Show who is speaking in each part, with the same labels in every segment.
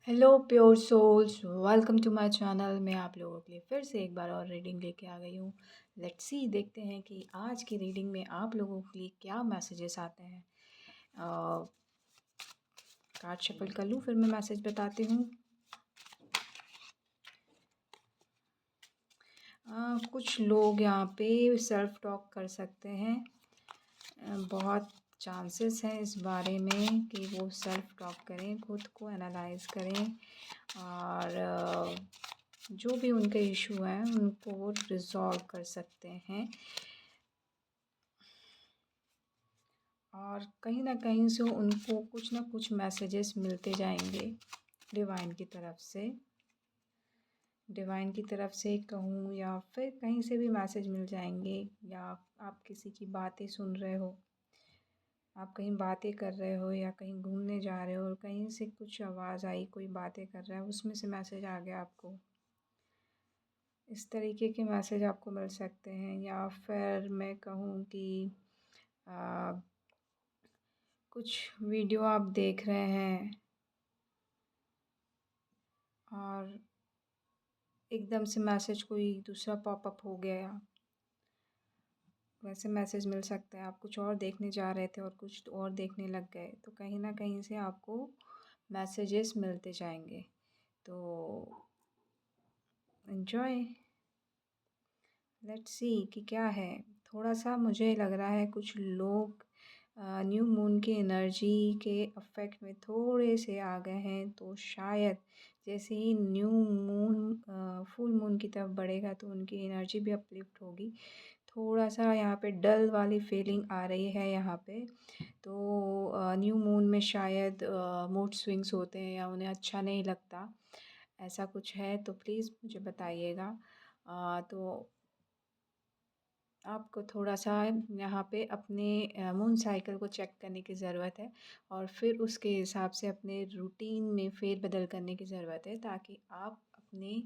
Speaker 1: Hello pure souls, welcome to my channel. मैं आप लोगों के लिए फिर से एक बार और रीडिंग लेके आ गई हूँ। लेट्स सी, देखते हैं कि आज की रीडिंग में आप लोगों के लिए क्या मैसेजेस आते हैं। कार्ड शफल कर लूँ, फिर मैं मैसेज बताती हूँ। कुछ लोग यहाँ पे सेल्फ टॉक कर सकते हैं। बहुत चांसेस हैं इस बारे में कि वो सेल्फ टॉक करें, खुद को एनालाइज करें और जो भी उनके इशू हैं उनको वो रिजॉल्व कर सकते हैं। और कहीं ना कहीं से उनको कुछ ना कुछ मैसेजेस मिलते जाएंगे डिवाइन की तरफ से। डिवाइन की तरफ से कहूँ या फिर कहीं से भी मैसेज मिल जाएंगे, या आप किसी की बातें सुन रहे हो, आप कहीं बातें कर रहे हो या कहीं घूमने जा रहे हो और कहीं से कुछ आवाज़ आई, कोई बातें कर रहा है, उसमें से मैसेज आ गया आपको। इस तरीके के मैसेज आपको मिल सकते हैं। या फिर मैं कहूँ कि आ, कुछ वीडियो आप देख रहे हैं और एकदम से मैसेज कोई दूसरा पॉपअप हो गया, वैसे मैसेज मिल सकता है। आप कुछ और देखने जा रहे थे और कुछ और देखने लग गए, तो कहीं ना कहीं से आपको मैसेजेस मिलते जाएंगे। तो एन्जॉय, लेट्स सी कि क्या है। थोड़ा सा मुझे लग रहा है कुछ लोग न्यू मून की एनर्जी के अफेक्ट में थोड़े से आ गए हैं। तो शायद जैसे ही न्यू मून फुल मून की तरफ बढ़ेगा तो उनकी एनर्जी भी अपलिफ्ट होगी। थोड़ा सा यहाँ पे डल वाली फीलिंग आ रही है यहाँ पे। तो न्यू मून में शायद मूड स्विंग्स होते हैं या उन्हें अच्छा नहीं लगता, ऐसा कुछ है तो प्लीज़ मुझे बताइएगा। तो आपको थोड़ा सा यहाँ पे अपने मून साइकिल को चेक करने की ज़रूरत है और फिर उसके हिसाब से अपने रूटीन में फेरबदल करने की ज़रूरत है, ताकि आप अपनी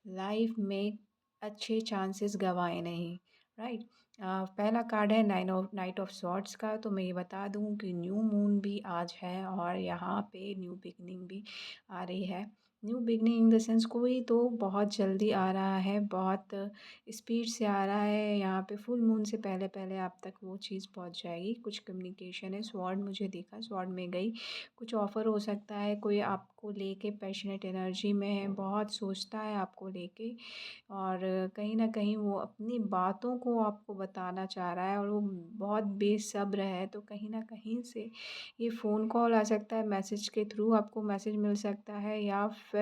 Speaker 1: लाइफ में अच्छे चांसेस गंवाएं नहीं। राइट। पहला कार्ड है नाइट ऑफ सॉर्ड्स का। तो मैं ये बता दूँ कि न्यू मून भी आज है और यहाँ पे न्यू बिगनिंग भी आ रही है। New beginning in the sense कोई तो बहुत जल्दी आ रहा है, बहुत स्पीड से आ रहा है। यहाँ पे फुल मून से पहले पहले आप तक वो चीज़ पहुँच जाएगी। कुछ कम्युनिकेशन है, स्वॉर्ड मुझे दिखा, स्वॉर्ड में गई। कुछ ऑफ़र हो सकता है, कोई आपको लेके पैशनेट एनर्जी में है, बहुत सोचता है आपको लेके और कहीं न कहीं वो अपनी बातों को आपको बताना चाह रहा है और वो बहुत बेसब्र है। तो कहीं न कहीं से ये फ़ोन कॉल आ सकता है, मैसेज के थ्रू आपको मैसेज मिल सकता है, या फिर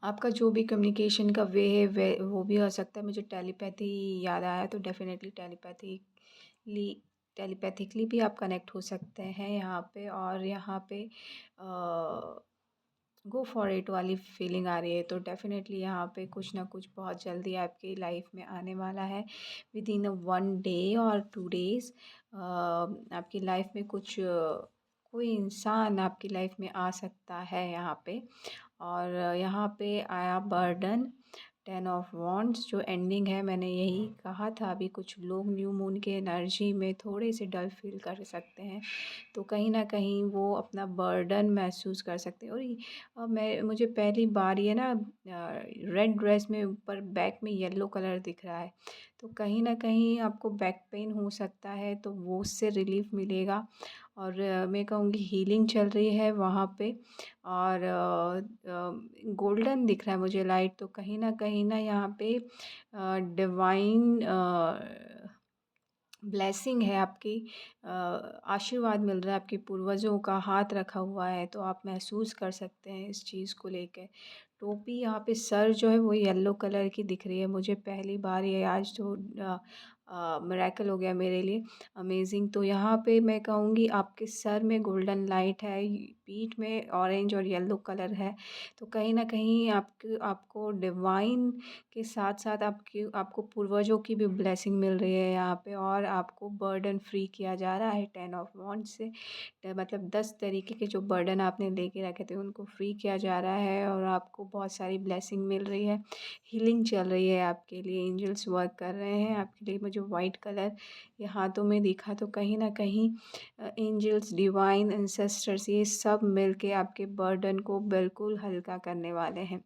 Speaker 1: आपका जो भी कम्युनिकेशन का वे है वे वो भी हो सकता है। मुझे टेलीपैथी याद आया, तो डेफ़िनेटली टेलीपैथिकली भी आप कनेक्ट हो सकते हैं यहाँ पे। और यहाँ पे गो फॉर इट वाली फीलिंग आ रही है। तो डेफ़िनेटली यहाँ पे कुछ ना कुछ बहुत जल्दी आपकी लाइफ में आने वाला है। विद इन 1 डे और 2 डेज़ आपकी लाइफ में कुछ कोई इंसान आपकी लाइफ में आ सकता है यहाँ पे। और यहाँ पे आया बर्डन, 10 ऑफ वॉन्ड्स जो एंडिंग है। मैंने यही कहा था अभी, कुछ लोग न्यू मून के एनर्जी में थोड़े से डल फील कर सकते हैं, तो कहीं ना कहीं वो अपना बर्डन महसूस कर सकते हैं। और मुझे पहली बार ये ना रेड ड्रेस में ऊपर बैक में येलो कलर दिख रहा है, तो कहीं ना कहीं आपको बैक पेन हो सकता है, तो वो उससे रिलीफ मिलेगा। और मैं कहूँगी हीलिंग चल रही है वहाँ पे। और गोल्डन दिख रहा है मुझे लाइट, तो कहीं ना यहाँ पे डिवाइन ब्लेसिंग है आपकी। आशीर्वाद मिल रहा है, आपके पूर्वजों का हाथ रखा हुआ है, तो आप महसूस कर सकते हैं इस चीज़ को लेके। टोपी यहाँ पे सर जो है वो येलो कलर की दिख रही है मुझे पहली बार। ये आज तो मिरेकल हो गया मेरे लिए, अमेजिंग। तो यहाँ पे मैं कहूँगी आपके सर में गोल्डन लाइट है, पीठ में ऑरेंज और येलो कलर है। तो कहीं ना कहीं आपको डिवाइन के साथ साथ आपको पूर्वजों की भी ब्लेसिंग मिल रही है यहाँ पे। और आपको बर्डन फ्री किया जा रहा है 10 ऑफ वॉन्ड्स से। मतलब 10 तरीके के जो बर्डन आपने लेके रखे थे उनको फ्री किया जा रहा है और आपको बहुत सारी ब्लेसिंग मिल रही है। हीलिंग चल रही है आपके लिए, एंजल्स वर्क कर रहे हैं आपके लिए। मुझे वाइट कलर ये हाथों में दिखा तो कहीं न कहीं एंजल्स, डिवाइन एंसेस्टर्स ये सब मिलके आपके बर्डन को बिल्कुल हल्का करने वाले हैं।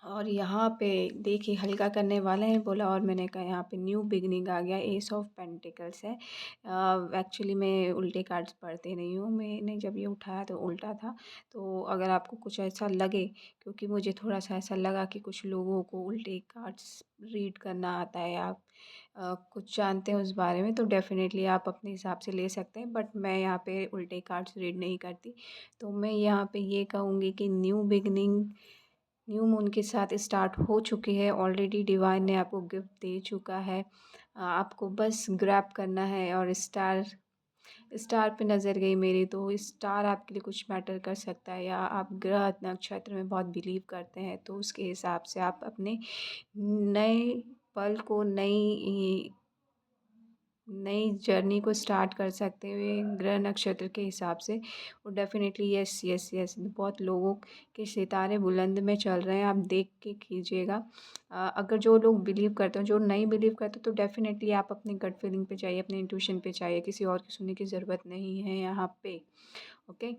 Speaker 1: और यहाँ पे देखिए हल्का करने वाले हैं बोला और मैंने कहा यहाँ पे न्यू बिगिनिंग आ गया, एस ऑफ पेंटिकल्स है। एक्चुअली मैं उल्टे कार्ड्स पढ़ती नहीं हूँ, मैंने जब ये उठाया तो उल्टा था। तो अगर आपको कुछ ऐसा लगे, क्योंकि मुझे थोड़ा-सा ऐसा लगा कि कुछ लोगों को उल्टे कार्ड्स रीड करना आता है, आप कुछ जानते हैं उस बारे में, तो डेफ़िनेटली आप अपने हिसाब से ले सकते हैं। बट मैं यहाँ पे उल्टे कार्ड्स रीड नहीं करती। तो मैं यहाँ पे ये कहूँगी कि न्यू बिगिनिंग न्यू मून के साथ स्टार्ट हो चुकी है ऑलरेडी, डिवाइन ने आपको गिफ्ट दे चुका है। आपको बस ग्रैब करना है और स्टार स्टार पे नज़र गई मेरी, तो स्टार आपके लिए कुछ मैटर कर सकता है, या आप ग्रह नक्षत्र में बहुत बिलीव करते हैं तो उसके हिसाब से आप अपने नए पल को नई नई जर्नी को स्टार्ट कर सकते हुए ग्रह नक्षत्र के हिसाब से। और डेफ़िनेटली यस यस यस बहुत लोगों के सितारे बुलंद में चल रहे हैं, आप देख के कीजिएगा। अगर जो लोग बिलीव करते हैं, जो नहीं बिलीव करते, तो डेफ़िनेटली आप अपनी गट फीलिंग पे जाइए, अपने इंट्यूशन पे जाइए, किसी और की सुनने की ज़रूरत नहीं है यहाँ पे। ओके,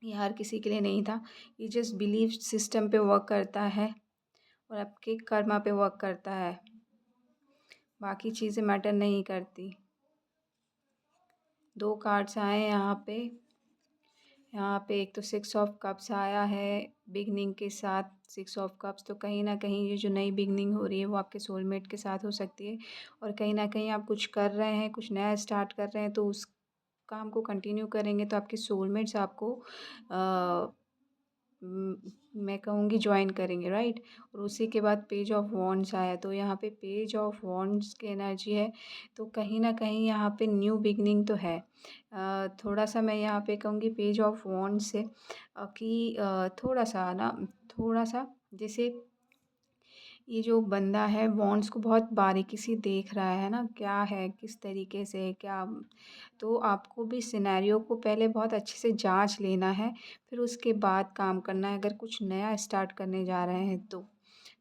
Speaker 1: ये हर किसी के लिए नहीं था, ये जस्ट बिलीव सिस्टम पे वर्क करता है और आपके कर्मा पे वर्क करता है, बाकी चीज़ें मैटर नहीं करती। 2 कार्ड्स आए हैं यहाँ पे एक तो 6 ऑफ कप्स आया है बिगनिंग के साथ। 6 ऑफ कप्स तो कहीं न कहीं ये जो नई बिगनिंग हो रही है वो आपके सोलमेट के साथ हो सकती है, और कहीं न कहीं आप कुछ कर रहे हैं, कुछ नया स्टार्ट कर रहे हैं, तो उस काम को कंटिन्यू करेंगे तो आपके सोलमेट्स आपको अ, मैं कहूँगी जॉइन करेंगे, राइट। और उसी के बाद पेज ऑफ वॉन्ड्स आया, तो यहाँ पे पेज ऑफ वॉन्ड्स की एनर्जी है, तो कहीं न कहीं यहाँ पे न्यू बिगनिंग तो है। थोड़ा-सा मैं यहाँ पे कहूँगी पेज ऑफ वॉन्ड्स से कि थोड़ा-सा ना, थोड़ा-सा जैसे ये जो बंदा है वॉन्ड्स को बहुत बारीकी से देख रहा है ना, क्या है, किस तरीके से क्या, तो आपको भी सिनेरियो को पहले बहुत अच्छे से जाँच लेना है, फिर उसके बाद काम करना है, अगर कुछ नया स्टार्ट करने जा रहे हैं तो,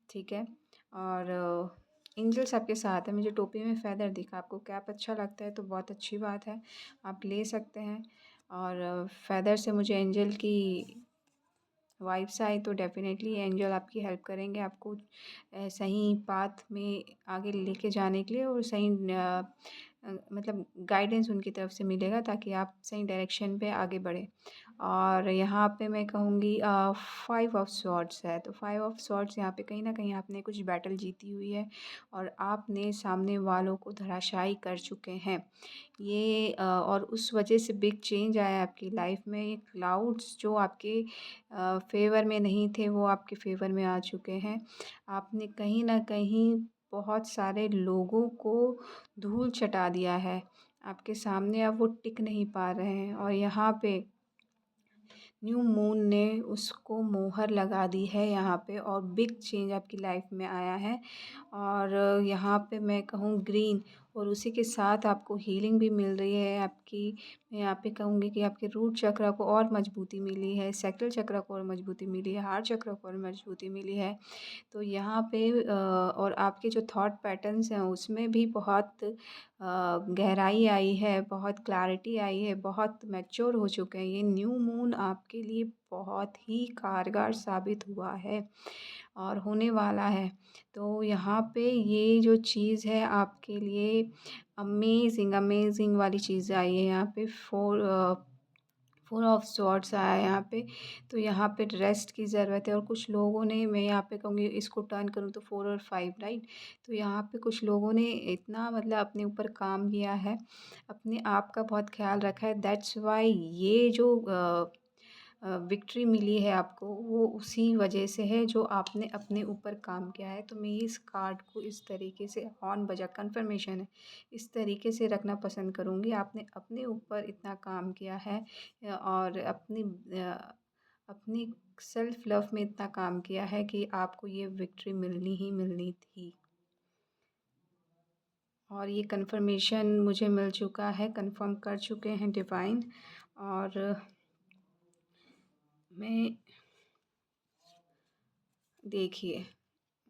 Speaker 1: ठीक है। और एंजल्स आपके साथ है, मुझे टोपी में फ़ेदर दिखा, आपको कैप अच्छा लगता है तो बहुत अच्छी बात है, आप ले सकते हैं। और फ़ेदर से मुझे एंजल की वाइब्स आई, तो डेफ़िनेटली एंजल आपकी हेल्प करेंगे आपको सही पाथ में आगे लेके जाने के लिए, और सही मतलब गाइडेंस उनकी तरफ से मिलेगा ताकि आप सही डायरेक्शन पे आगे बढ़ें। और यहाँ पे मैं कहूँगी 5 ऑफ स्वॉर्ड्स है, तो 5 ऑफ स्वॉर्ड्स यहाँ पे कहीं न कहीं आपने कुछ बैटल जीती हुई है और आपने सामने वालों को धराशायी कर चुके हैं। ये और उस वजह से बिग चेंज आया है आपकी लाइफ में। ये क्लाउड्स जो आपके फ़ेवर में नहीं थे वो आपके फ़ेवर में आ चुके हैं। आपने कहीं न कहीं बहुत सारे लोगों को धूल चटा दिया है। आपके सामने अब वो टिक नहीं पा रहे हैं, और यहाँ पे न्यू मून ने उसको मोहर लगा दी है यहाँ पे, और बिग चेंज आपकी लाइफ में आया है। और यहाँ पे मैं कहूँ ग्रीन, और उसी के साथ आपको हीलिंग भी मिल रही है आपकी। मैं यहाँ पे कहूँगी कि आपके रूट चक्र को और मजबूती मिली है, सैक्रल चक्र को और मजबूती मिली है, हार्ट चक्र को और मजबूती मिली है। तो यहाँ पे और आपके जो थॉट पैटर्न्स हैं उसमें भी बहुत गहराई आई है, बहुत क्लैरिटी आई है, बहुत मैच्योर हो चुके हैं। ये न्यू मून आपके लिए बहुत ही कारगर साबित हुआ है और होने वाला है। तो यहाँ पे ये जो चीज़ है आपके लिए अमेज़िंग, अमेज़िंग वाली चीज़ आई है यहाँ पे। 4 ऑफ स्वॉर्ड्स आया है यहाँ पे, तो यहाँ पे रेस्ट की ज़रूरत है। और कुछ लोगों ने, मैं यहाँ पे कहूँगी इसको टर्न करूँ तो 4 और 5, राइट। तो यहाँ पे कुछ लोगों ने इतना मतलब अपने ऊपर काम किया है, अपने आप का बहुत ख्याल रखा है, दैट्स वाई ये जो विक्ट्री मिली है आपको, वो उसी वजह से है जो आपने अपने ऊपर काम किया है। तो मैं इस कार्ड को इस तरीके से हॉर्न बजा कन्फर्मेशन है, इस तरीके से रखना पसंद करूँगी। आपने अपने ऊपर इतना काम किया है और अपनी सेल्फ लव में इतना काम किया है कि आपको ये विक्ट्री मिलनी ही मिलनी थी। और ये कन्फर्मेशन मुझे मिल चुका है, कन्फर्म कर चुके हैं डिवाइन। और मैं देखिए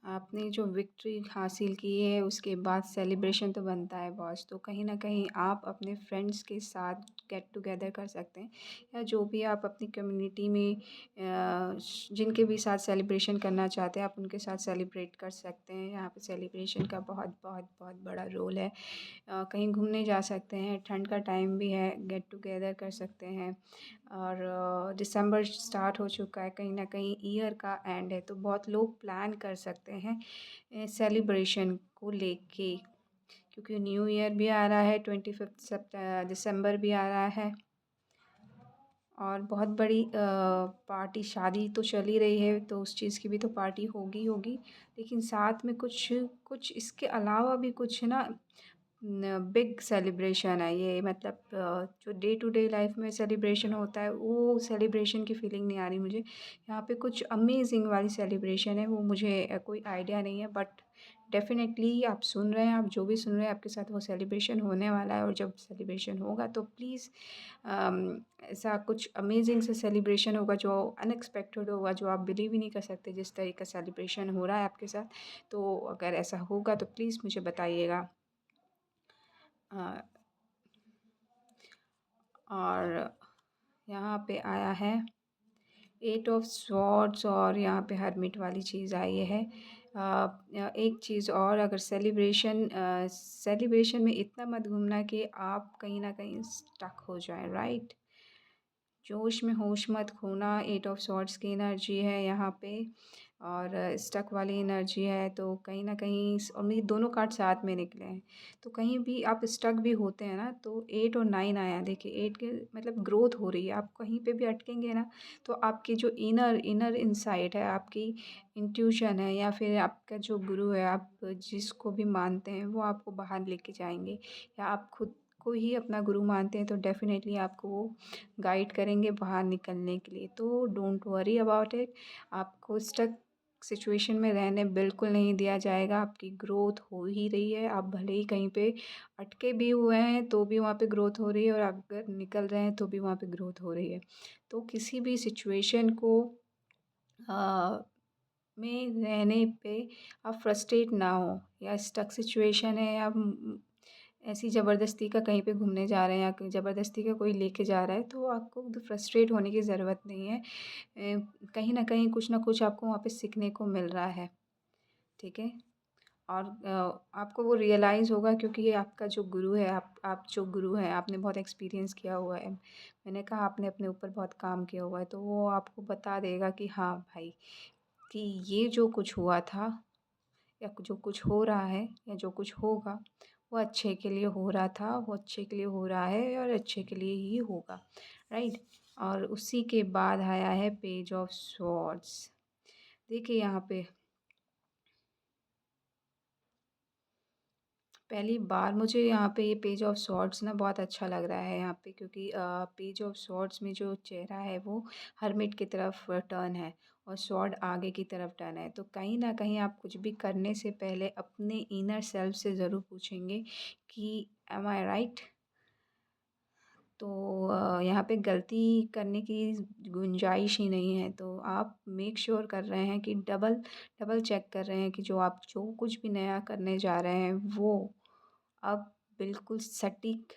Speaker 1: आपने जो विक्ट्री हासिल की है उसके बाद सेलिब्रेशन तो बनता है बॉस। तो कहीं न कहीं आप अपने फ्रेंड्स के साथ गेट टुगेदर कर सकते हैं, या जो भी आप अपनी कम्युनिटी में जिनके भी साथ सेलिब्रेशन करना चाहते हैं आप उनके साथ सेलिब्रेट कर सकते हैं। यहाँ पे सेलिब्रेशन का बहुत बहुत बहुत बड़ा रोल है। कहीं घूमने जा सकते हैं, ठंड का टाइम भी है, गेट टुगेदर कर सकते हैं। और दिसंबर स्टार्ट हो चुका है, कहीं न कहीं ईयर का एंड है, तो बहुत लोग प्लान कर सकते हैं सेलिब्रेशन को लेके, क्योंकि न्यू ईयर भी आ रहा है, 25 दिसंबर भी आ रहा है। और बहुत बड़ी पार्टी, शादी तो चल ही रही है तो उस चीज़ की भी तो पार्टी होगी ही होगी, लेकिन साथ में कुछ कुछ इसके अलावा भी कुछ ना बिग सेलिब्रेशन है ये, मतलब जो डे टू डे लाइफ में सेलिब्रेशन होता है वो सेलिब्रेशन की फीलिंग नहीं आ रही मुझे। यहाँ पे कुछ अमेजिंग वाली सेलिब्रेशन है, वो मुझे कोई आइडिया नहीं है, बट डेफ़िनेटली आप सुन रहे हैं, आप जो भी सुन रहे हैं आपके साथ वो सेलिब्रेशन होने वाला है। और जब सेलिब्रेशन होगा तो प्लीज़ ऐसा कुछ अमेजिंग सा सेलिब्रेशन होगा जो अनएक्सपेक्टेड होगा, जो आप बिलीव ही नहीं कर सकते जिस तरह का सेलिब्रेशन हो रहा है आपके साथ। तो अगर ऐसा होगा तो प्लीज़ मुझे बताइएगा। अ, और यहाँ पे आया है एट ऑफ स्वॉर्ड्स, और यहाँ पे हर्मिट वाली चीज़ आई है। एक चीज़ और, अगर सेलिब्रेशन में इतना मत घूमना कि आप कहीं न कहीं स्टक हो जाएँ, राइट? जोश में होश मत खोना, एट ऑफ सॉर्ड्स की एनर्जी है यहाँ पे, और स्टक वाली एनर्जी है। तो कहीं न कहीं और मेरे दोनों कार्ड साथ में निकले हैं, तो कहीं भी आप स्टक भी होते हैं ना तो 8 और 9 आया। देखिए 8 के मतलब ग्रोथ हो रही है, आप कहीं पे भी अटकेंगे ना तो आपकी जो इनर इनर इनसाइट है, आपकी इंट्यूशन है, या फिर आपका जो गुरु है, आप जिसको भी मानते हैं वो आपको बाहर लेके जाएँगे, या आप खुद को ही अपना गुरु मानते हैं तो डेफ़िनेटली आपको वो गाइड करेंगे बाहर निकलने के लिए। तो डोंट वरी अबाउट इट, आपको स्टक सिचुएशन में रहने बिल्कुल नहीं दिया जाएगा। आपकी ग्रोथ हो ही रही है, आप भले ही कहीं पे अटके भी हुए हैं तो भी वहाँ पे ग्रोथ हो रही है, और अगर निकल रहे हैं तो भी वहाँ पे ग्रोथ हो रही है। तो किसी भी सिचुएशन को अ, में रहने पे आप फ्रस्ट्रेट ना हो, या स्टक सिचुएशन है, या ऐसी ज़बरदस्ती का कहीं पे घूमने जा रहे हैं या कहीं ज़बरदस्ती का कोई लेके जा रहा है तो आपको फ्रस्ट्रेट होने की ज़रूरत नहीं है। कहीं न कहीं कुछ न कुछ आपको वहाँ पे सीखने को मिल रहा है, ठीक है? और आपको वो रियलाइज़ होगा, क्योंकि ये आपका जो गुरु है, आप जो गुरु हैं, आपने बहुत एक्सपीरियंस किया हुआ है। मैंने कहा आपने अपने ऊपर बहुत काम किया हुआ है, तो वो आपको बता देगा कि हाँ भाई, कि ये जो कुछ हुआ था या जो कुछ हो रहा है या जो कुछ होगा वो अच्छे के लिए हो रहा था, वो अच्छे के लिए हो रहा है और अच्छे के लिए ही होगा, राइट? और उसी के बाद आया है पेज ऑफ स्वॉर्ड्स। देखिए यहाँ पे पहली बार मुझे यहाँ पे ये पेज ऑफ सॉर्ड्स ना बहुत अच्छा लग रहा है यहाँ पे, क्योंकि पेज ऑफ सॉर्ड्स में जो चेहरा है वो हर्मिट की तरफ टर्न है, और स्वॉर्ड आगे की तरफ टर्न है। तो कहीं ना कहीं आप कुछ भी करने से पहले अपने इनर सेल्फ से ज़रूर पूछेंगे कि एम आई राइट। तो यहाँ पे गलती करने की गुंजाइश ही नहीं है, तो आप मेक श्योर कर रहे हैं कि डबल डबल चेक कर रहे हैं कि जो कुछ भी नया करने जा रहे हैं वो अब बिल्कुल सटीक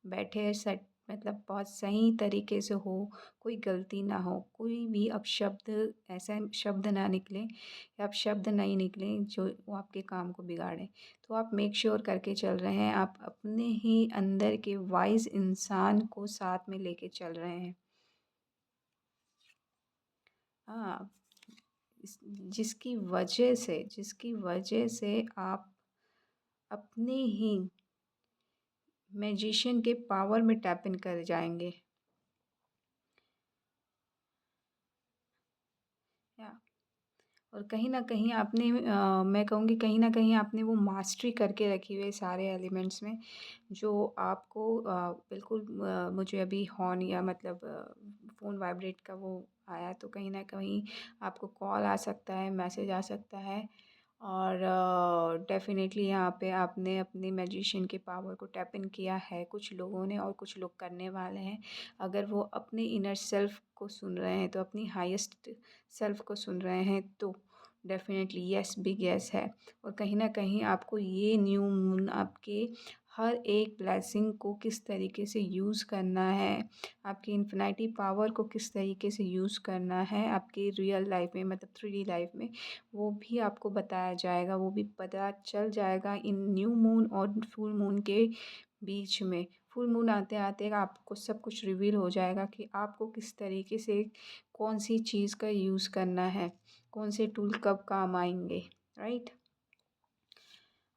Speaker 1: बैठे, सेट मतलब बहुत सही तरीके से हो, कोई गलती ना हो, कोई भी अपशब्द, ऐसा शब्द ना निकलें या अपशब्द नहीं निकलें जो वो आपके काम को बिगाड़ें। तो आप मेक श्योर करके चल रहे हैं, आप अपने ही अंदर के वाइज़ इंसान को साथ में लेके चल रहे हैं। हाँ, जिसकी वजह से आप अपने ही मैजिशियन के पावर में टैप इन कर जाएँगे। या और कहीं न कहीं आपने मैं कहूँगी कहीं न कहीं आपने वो मास्टरी करके रखी हुई है सारे एलिमेंट्स में, जो आपको बिल्कुल मुझे अभी हॉर्न या मतलब फ़ोन वाइब्रेट का वो आया, तो कहीं न कहीं आपको कॉल आ सकता है, मैसेज आ सकता है। और डेफ़िनेटली यहाँ पे आपने अपने मैजिशियन के पावर को टैप इन किया है कुछ लोगों ने, और कुछ लोग करने वाले हैं। अगर वो अपने इनर सेल्फ को सुन रहे हैं, तो अपनी हाईएस्ट सेल्फ को सुन रहे हैं, तो डेफ़िनेटली येस, बिग येस है। और कहीं न कहीं आपको ये न्यू मून आपके हर एक ब्लेसिंग को किस तरीके से यूज़ करना है, आपकी इन्फिनिटी पावर को किस तरीके से यूज़ करना है आपकी रियल लाइफ़ में, मतलब 3D लाइफ़ में, वो भी आपको बताया जाएगा, वो भी पता चल जाएगा इन न्यू मून और फुल मून के बीच में। फुल मून आते-आते आपको सब कुछ रिवील हो जाएगा कि आपको किस तरीके से कौन-सी चीज़ का यूज़ करना है, कौन से टूल कब काम आएँगे, राइट?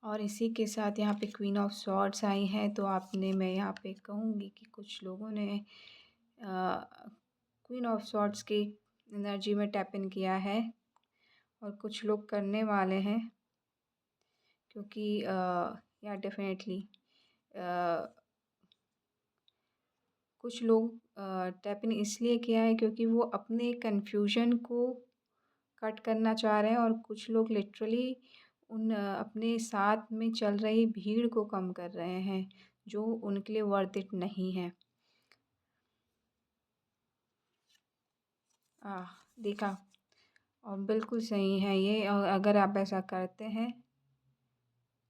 Speaker 1: और इसी के साथ यहाँ पे क्वीन ऑफ सॉर्ड्स आई हैं, तो आपने मैं यहाँ पे कहूँगी कि कुछ लोगों ने क्वीन ऑफ सॉर्ड्स की एनर्जी में टैप इन किया है और कुछ लोग करने वाले हैं, क्योंकि या डेफ़िनेटली कुछ लोग टैप इन इसलिए किया है क्योंकि वो अपने कन्फ्यूजन को कट करना चाह रहे हैं, और कुछ लोग लिटरली उन अपने साथ में चल रही भीड़ को कम कर रहे हैं, जो उनके लिए वर्थ इट नहीं है। देखा, और बिल्कुल सही है ये, और अगर आप ऐसा करते हैं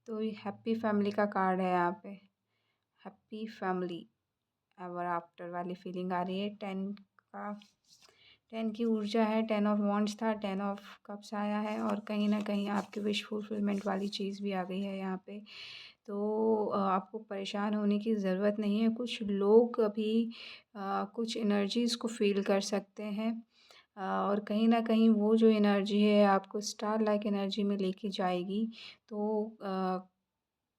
Speaker 1: तो ये हैप्पी फैमिली का कार्ड है यहाँ पे। हैप्पी फैमिली एवर आफ्टर वाली फीलिंग आ रही है। 10 का 10 की ऊर्जा है, 10 ऑफ वांड्स था, 10 ऑफ कप्स आया है, और कहीं न कहीं आपकी विश फुलफिलमेंट वाली चीज़ भी आ गई है यहाँ पे। तो आपको परेशान होने की ज़रूरत नहीं है। कुछ लोग अभी कुछ एनर्जीज़ को फ़ील कर सकते हैं, और कहीं न कहीं वो जो एनर्जी है आपको स्टार लाइक एनर्जी में लेके जाएगी। तो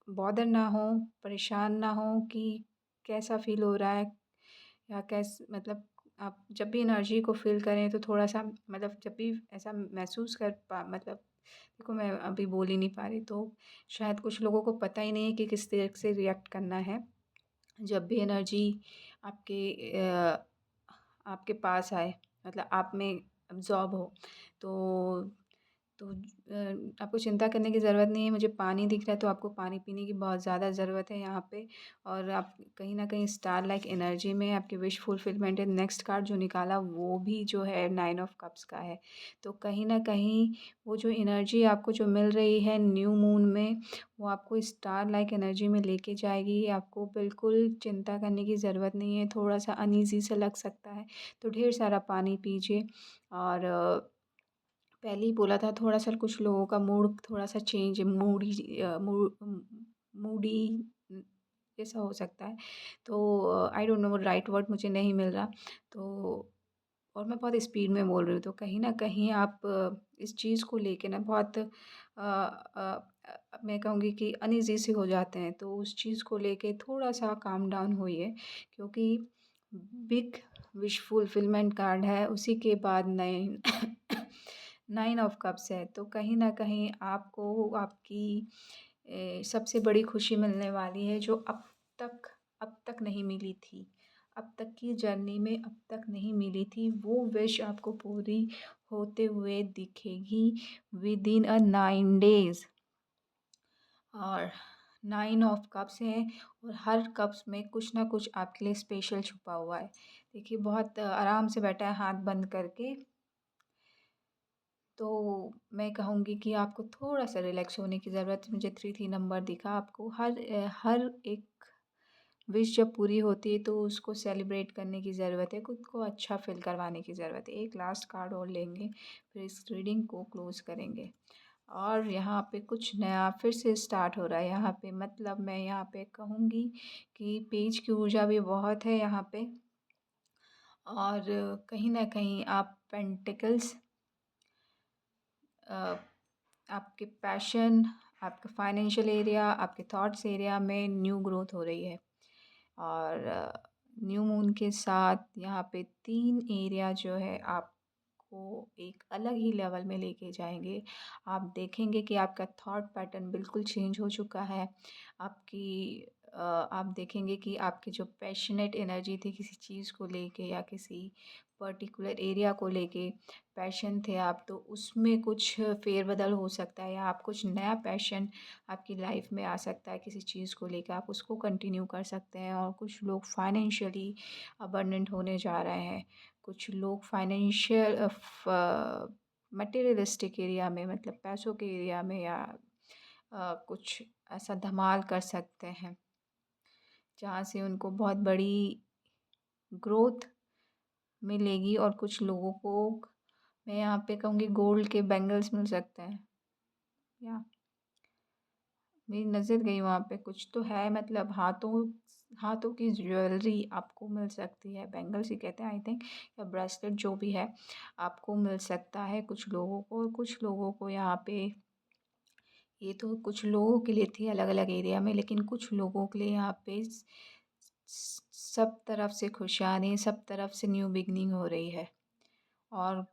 Speaker 1: बॉदर ना हो, परेशान ना हो कि कैसा फ़ील हो रहा है, या मतलब आप जब भी एनर्जी को फ़ील करें तो थोड़ा-सा, मतलब जब भी ऐसा महसूस कर पा मतलब देखो, मैं अभी बोल ही नहीं पा रही, तो शायद कुछ लोगों को पता ही नहीं है कि किस तरह से रिएक्ट करना है। जब भी एनर्जी आपके आपके पास आए, मतलब आप में अब्ज़ॉर्ब हो, तो आपको चिंता करने की ज़रूरत नहीं है। मुझे पानी दिख रहा है, तो आपको पानी पीने की बहुत ज़्यादा ज़रूरत है यहाँ पे, और आप कहीं न कहीं स्टार लाइक एनर्जी में आपकी विश फुलफिलमेंट है। नेक्स्ट कार्ड जो निकाला वो भी जो है 9 ऑफ कप्स का है। तो कहीं न कहीं वो जो एनर्जी आपको जो मिल रही है न्यू मून में, वो आपको स्टार लाइक एनर्जी में लेके जाएगी। आपको बिल्कुल चिंता करने की ज़रूरत नहीं है। थोड़ा-सा अनईज़ी सा लग सकता है, तो ढेर सारा पानी पीजिए। और पहले ही बोला था, थोड़ा-सा कुछ लोगों का मूड थोड़ा-सा चेंज, मूडी जैसा हो सकता है। तो I don't know right word मुझे नहीं मिल रहा। तो और मैं बहुत स्पीड में बोल रही हूँ, तो कहीं न कहीं आप इस चीज़ को लेके ना बहुत मैं कहूँगी कि अनईज़ी से हो जाते हैं। तो उस चीज़ को लेके थोड़ा-सा काम डाउन होइए, क्योंकि बिग विश फुलफिलमेंट कार्ड है, उसी के बाद 9 ऑफ कप्स है। तो कहीं न कहीं आपको आपकी सबसे बड़ी खुशी मिलने वाली है, जो अब तक नहीं मिली थी। अब तक की जर्नी में अब तक नहीं मिली थी, वो विश आपको पूरी होते हुए दिखेगी विदिन 9 डेज़। और 9 ऑफ कप्स हैं, और हर कप्स में कुछ ना कुछ आपके लिए स्पेशल छुपा हुआ है। देखिए, बहुत आराम से बैठा है हाथ बंद करके। तो मैं कहूँगी कि आपको थोड़ा-सा रिलैक्स होने की ज़रूरत है। मुझे 3-3 नंबर दिखा आपको। हर एक विश जब पूरी होती है तो उसको सेलिब्रेट करने की ज़रूरत है, खुद को अच्छा फ़ील करवाने की ज़रूरत है। एक लास्ट कार्ड और लेंगे, फिर इस रीडिंग को क्लोज़ करेंगे। और यहाँ पे कुछ नया फिर से स्टार्ट हो रहा है यहाँ पे, मतलब मैं यहाँ पे कहूँगी कि पेज की ऊर्जा भी बहुत है यहाँ पे, और कहीं न कहीं आप पेंटिकल्स, आपके पैशन, आपके फाइनेंशियल एरिया, आपके थॉट्स एरिया में न्यू ग्रोथ हो रही है। और न्यू मून के साथ यहाँ पे 3 एरिया जो है आपको एक अलग ही लेवल में लेके जाएँगे। आप देखेंगे कि आपका थॉट पैटर्न बिल्कुल चेंज हो चुका है। आप देखेंगे कि आपकी जो पैशनेट एनर्जी थी किसी चीज़ को लेके, या किसी पर्टिकुलर एरिया को लेके पैशन थे आप, तो उसमें कुछ फेरबदल हो सकता है, या आप कुछ नया पैशन आपकी लाइफ में आ सकता है किसी चीज़ को लेकर, आप उसको कंटिन्यू कर सकते हैं। और कुछ लोग फाइनेंशियली अबंडेंट होने जा रहे हैं, कुछ लोग फाइनेंशियल मटेरियलिस्टिक एरिया में, मतलब पैसों के एरिया में, या कुछ ऐसा धमाल कर सकते हैं जहाँ से उनको बहुत बड़ी ग्रोथ मिलेगी। और कुछ लोगों को मैं यहाँ पे कहूँगी गोल्ड के बैंगल्स मिल सकते हैं। या मेरी नज़र गई वहाँ पे, कुछ तो है, मतलब हाथों हाथों की ज्वेलरी आपको मिल सकती है, बैंगल्स ही कहते हैं आई थिंक, या ब्रेसलेट, जो भी है आपको मिल सकता है कुछ लोगों को। और कुछ लोगों को यहाँ पे, ये तो कुछ लोगों के लिए थी अलग अलग एरिया में, लेकिन कुछ लोगों के लिए यहाँ पे सब तरफ से खुशहाली, सब तरफ से न्यू बिगनिंग हो रही है। और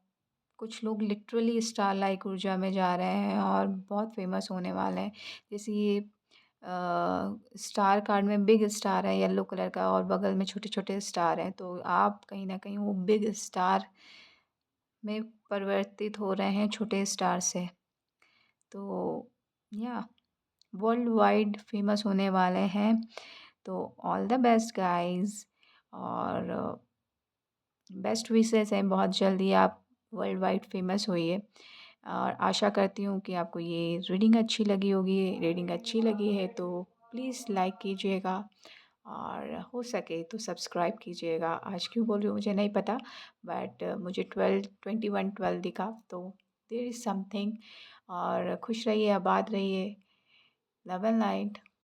Speaker 1: कुछ लोग लिटरली स्टार लाइक ऊर्जा में जा रहे हैं और बहुत फेमस होने वाले हैं। जैसे ये स्टार कार्ड में बिग स्टार है येलो कलर का, और बगल में छोटे छोटे स्टार हैं, तो आप कहीं ना कहीं वो बिग स्टार में परिवर्तित हो रहे हैं छोटे स्टार से। तो या वर्ल्ड वाइड फेमस होने वाले हैं। तो ऑल द बेस्ट गाइस, और बेस्ट विशेस हैं, बहुत जल्दी आप वर्ल्ड वाइड फेमस होइए। और आशा करती हूँ कि आपको ये रीडिंग अच्छी लगी होगी। रीडिंग अच्छी लगी है तो प्लीज़ लाइक कीजिएगा, और हो सके तो सब्सक्राइब कीजिएगा। आज क्यों बोल रही हूँ मुझे नहीं पता, बट मुझे 12 दिखा, तो देयर इज़ समथिंग। और खुश रहिए, आबाद रहिए। Love and light.